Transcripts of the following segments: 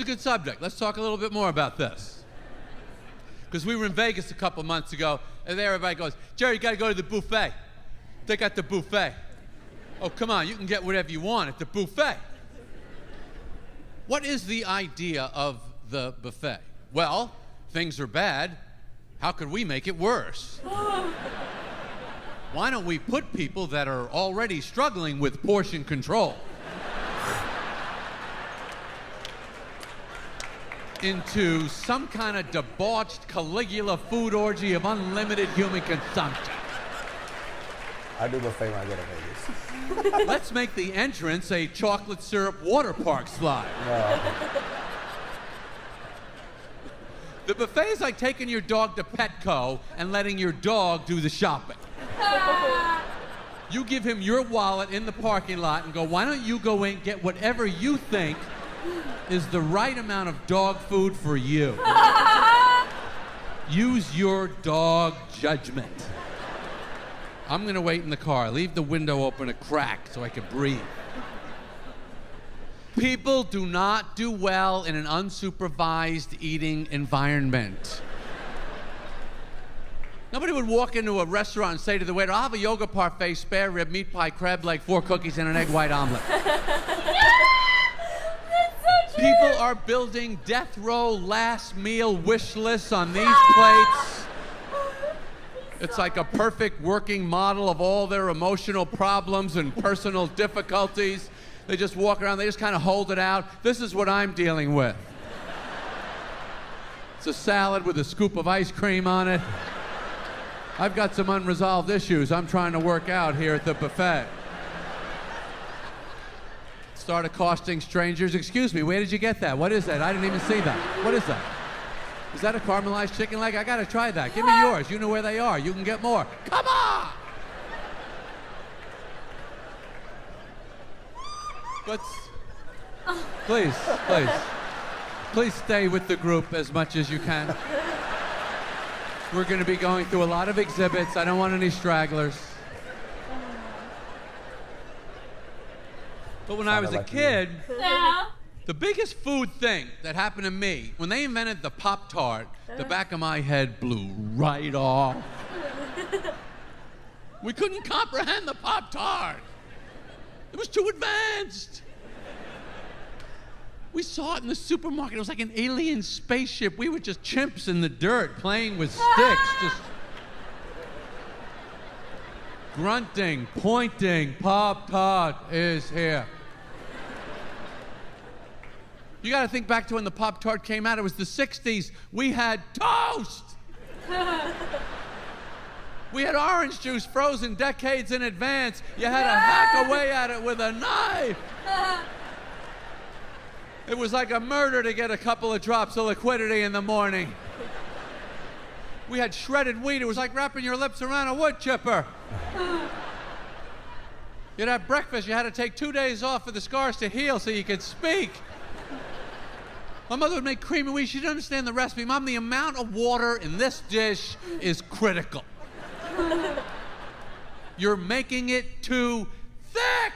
good subject. Let's talk a little bit more about this. Because we were in Vegas a couple months ago, and there everybody goes, Jerry, you got to go to the buffet. They got the buffet. Oh, come on, you can get whatever you want at the buffet. What is the idea of the buffet? Well, things are bad. How could we make it worse? Why don't we put people that are already struggling with portion control into some kind of debauched Caligula food orgy of unlimited human consumption? I do buffet when I go to Vegas. Let's make the entrance a chocolate syrup water park slide. No. The buffet is like taking your dog to Petco and letting your dog do the shopping. You give him your wallet in the parking lot and go, why don't you go in, get whatever you think is the right amount of dog food for you. Use your dog judgment. I'm gonna wait in the car. Leave the window open a crack so I can breathe. People do not do well in an unsupervised eating environment. Nobody would walk into a restaurant and say to the waiter, I'll have a yoga parfait, spare rib, meat pie, crab leg, 4 cookies, and an egg white omelet. People are building death row last meal wish lists on these plates. It's like a perfect working model of all their emotional problems and personal difficulties. They just walk around, they just kind of hold it out. This is what I'm dealing with. It's a salad with a scoop of ice cream on it. I've got some unresolved issues I'm trying to work out here at the buffet. Start accosting strangers. Excuse me, where did you get that? What is that? I didn't even see that. What is that? Is that a caramelized chicken leg? I gotta try that. Give me yours. You know where they are. You can get more. Come on! Please stay with the group as much as you can. We're gonna be going through a lot of exhibits. I don't want any stragglers. But when I was a kid, the biggest food thing that happened to me, when they invented the Pop-Tart, the back of my head blew right off. We couldn't comprehend the Pop-Tart. It was too advanced. We saw it in the supermarket. It was like an alien spaceship. We were just chimps in the dirt playing with sticks, just grunting, pointing, Pop-Tart is here. You gotta think back to when the Pop-Tart came out. It was the 60s. We had toast. We had orange juice frozen decades in advance. You had to hack away at it with a knife. It was like a murder to get a couple of drops of liquidity in the morning. We had shredded wheat. It was like wrapping your lips around a wood chipper. You'd have breakfast. You had to take 2 days off for the scars to heal so you could speak. My mother would make cream of wheat. She didn't understand the recipe. Mom, the amount of water in this dish is critical. You're making it too thick.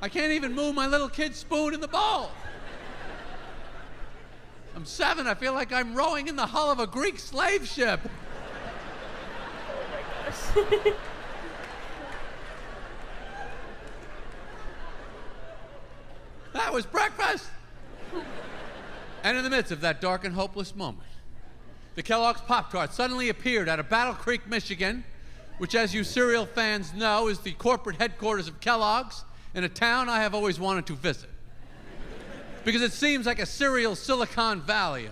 I can't even move my little kid's spoon in the bowl. I'm 7. I feel like I'm rowing in the hull of a Greek slave ship. Oh my gosh. That was breakfast. And in the midst of that dark and hopeless moment, the Kellogg's Pop-Tart suddenly appeared out of Battle Creek, Michigan, which, as you cereal fans know, is the corporate headquarters of Kellogg's, in a town I have always wanted to visit. Because it seems like a cereal Silicon Valley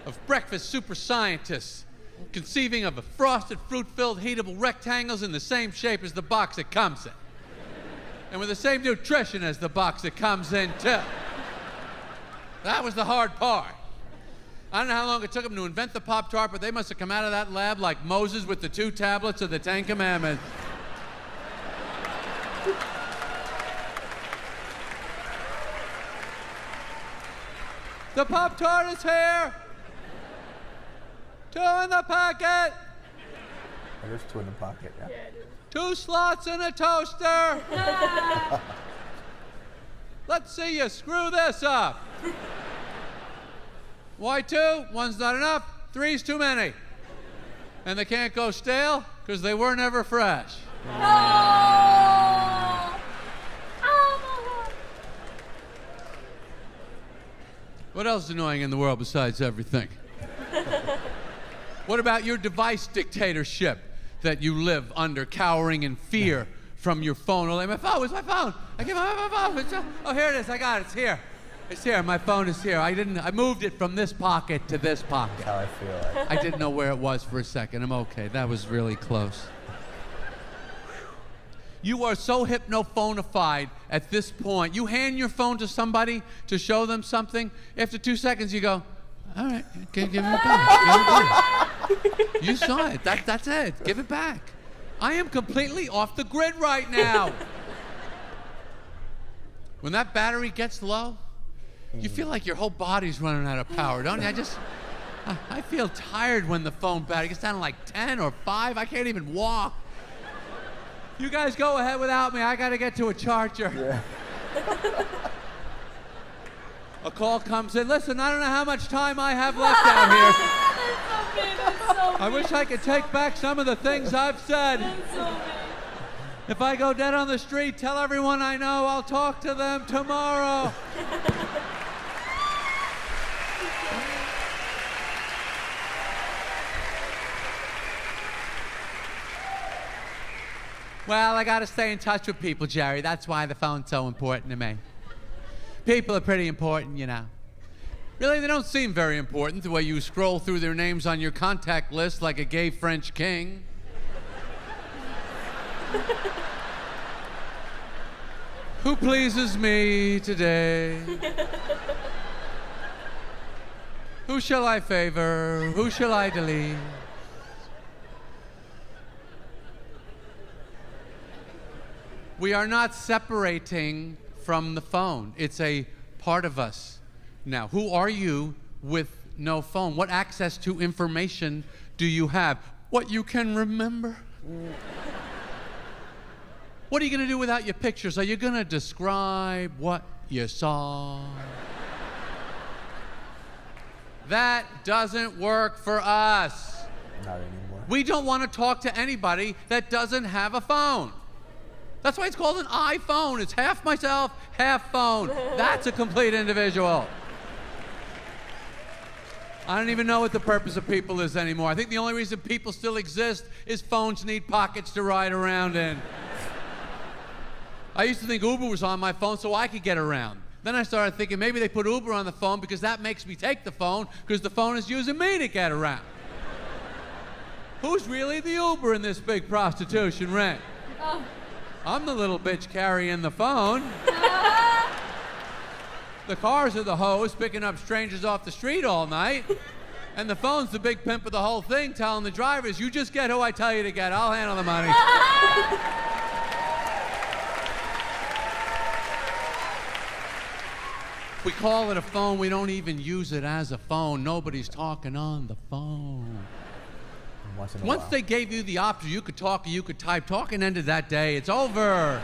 of breakfast super scientists conceiving of a frosted, fruit-filled, heatable rectangles in the same shape as the box it comes in. And with the same nutrition as the box it comes in, too. That was the hard part. I don't know how long it took them to invent the Pop-Tart, but they must have come out of that lab like Moses with the 2 tablets of the 10 Commandments. The Pop-Tart is here! 2 in the pocket! There's 2 in the pocket, yeah. 2 slots in a toaster! Let's see you screw this up. Why 2? 1's not enough. 3's too many. And they can't go stale because they were never fresh. Oh. What else is annoying in the world besides everything? What about your device dictatorship that you live under, cowering in fear from your phone? Oh, my phone, where's my phone? I give my phone. Oh, here it is. I got it. It's here. It's here. My phone is here. I moved it from this pocket to this pocket. That's how I feel. Like. I didn't know where it was for a second. I'm okay. That was really close. You are so hypnophonified at this point. You hand your phone to somebody to show them something. After 2 seconds, you go, all right, give it back. Give it back. You saw it. That's it. Give it back. I am completely off the grid right now. When that battery gets low, you feel like your whole body's running out of power, don't you? I feel tired when the phone battery gets down to like 10 or 5. I can't even walk. You guys go ahead without me. I got to get to a charger. Yeah. A call comes in. Listen, I don't know how much time I have left out here. That's so mean. I wish I could take back some of the things I've said. That's so mean. If I go dead on the street, tell everyone I know I'll talk to them tomorrow. Well, I got to stay in touch with people, Jerry. That's why the phone's so important to me. People are pretty important, you know. Really, they don't seem very important the way you scroll through their names on your contact list like a gay French king. Who pleases me today? Who shall I favor? Who shall I delete? We are not separating from the phone. It's a part of us now. Who are you with no phone? What access to information do you have? What you can remember? What are you going to do without your pictures? Are you going to describe what you saw? That doesn't work for us. Not anymore. We don't want to talk to anybody that doesn't have a phone. That's why it's called an iPhone. It's half myself, half phone. That's a complete individual. I don't even know what the purpose of people is anymore. I think the only reason people still exist is phones need pockets to ride around in. I used to think Uber was on my phone so I could get around. Then I started thinking maybe they put Uber on the phone because that makes me take the phone because the phone is using me to get around. Who's really the Uber in this big prostitution ring? Oh. I'm the little bitch carrying the phone. The cars are the hoes picking up strangers off the street all night. And the phone's the big pimp of the whole thing, telling the drivers, you just get who I tell you to get. I'll handle the money. We call it a phone. We don't even use it as a phone. Nobody's talking on the phone. Once they gave you the option, you could talk or you could type. Talking ended that day. It's over.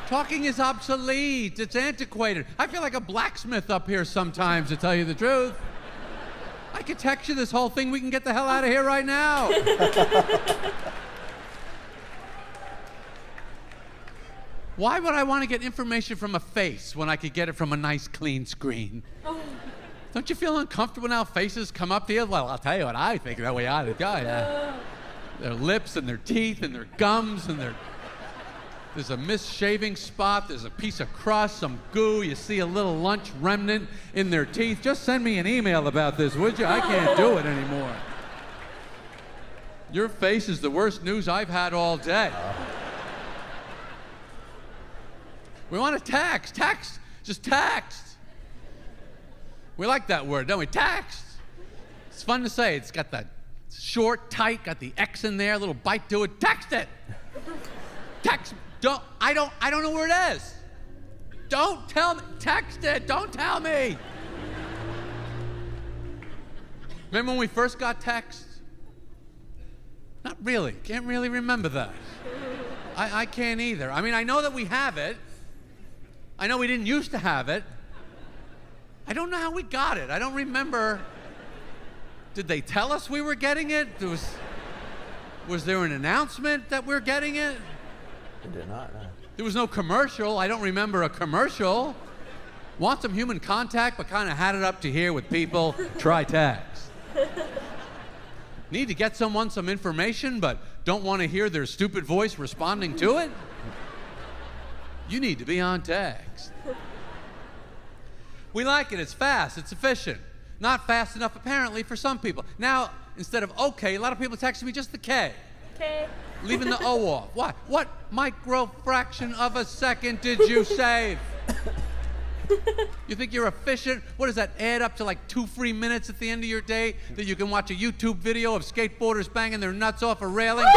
Talking is obsolete. It's antiquated. I feel like a blacksmith up here sometimes, to tell you the truth. I could text you this whole thing. We can get the hell out of here right now. Why would I want to get information from a face when I could get it from a nice, clean screen? Oh. Don't you feel uncomfortable now faces come up to you? Well, I'll tell you what I think that way out of the guy. Their lips and their teeth and their gums and there's a misshaving spot, there's a piece of crust, some goo, you see a little lunch remnant in their teeth. Just send me an email about this, would you? I can't do it anymore. Your face is the worst news I've had all day. We want to text, just text. We like that word, don't we? Text. It's fun to say. It's got that short, tight, got the X in there, a little bite to it. Text it. Text. I don't know where it is. Don't tell me. Text it. Don't tell me. Remember when we first got text? Not really. Can't really remember that. I can't either. I mean, I know that we have it. I know we didn't used to have it. I don't know how we got it. I don't remember. Did they tell us we were getting it? Was there an announcement that we're getting it? It did not, no. There was no commercial. I don't remember a commercial. Want some human contact, but kind of had it up to here with people. Try text. Need to get someone some information, but don't want to hear their stupid voice responding to it? You need to be on text. We like it. It's fast. It's efficient. Not fast enough, apparently, for some people. Now, instead of okay, a lot of people texting me just the K. Okay. Leaving the O off. Why? What micro fraction of a second did you save? You think you're efficient? What does that add up to, like 2 free minutes at the end of your day that you can watch a YouTube video of skateboarders banging their nuts off a railing?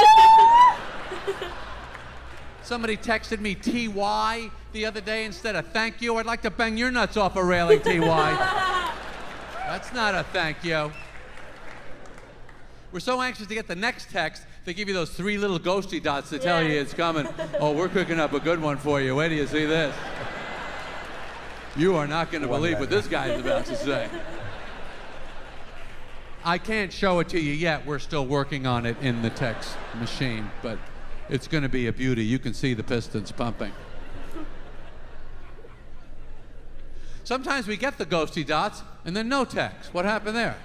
Somebody texted me TY the other day instead of thank you. I'd like to bang your nuts off a railing, TY. That's not a thank you. We're so anxious to get the next text, they give you those 3 little ghosty dots to tell you it's coming. Oh, we're cooking up a good one for you. Wait till you see this. You are not going to believe what this guy's about to say. I can't show it to you yet. We're still working on it in the text machine, but it's going to be a beauty. You can see the pistons pumping. Sometimes we get the ghosty dots and then no text. What happened there?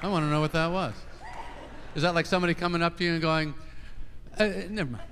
I want to know what that was. Is that like somebody coming up to you and going, never mind.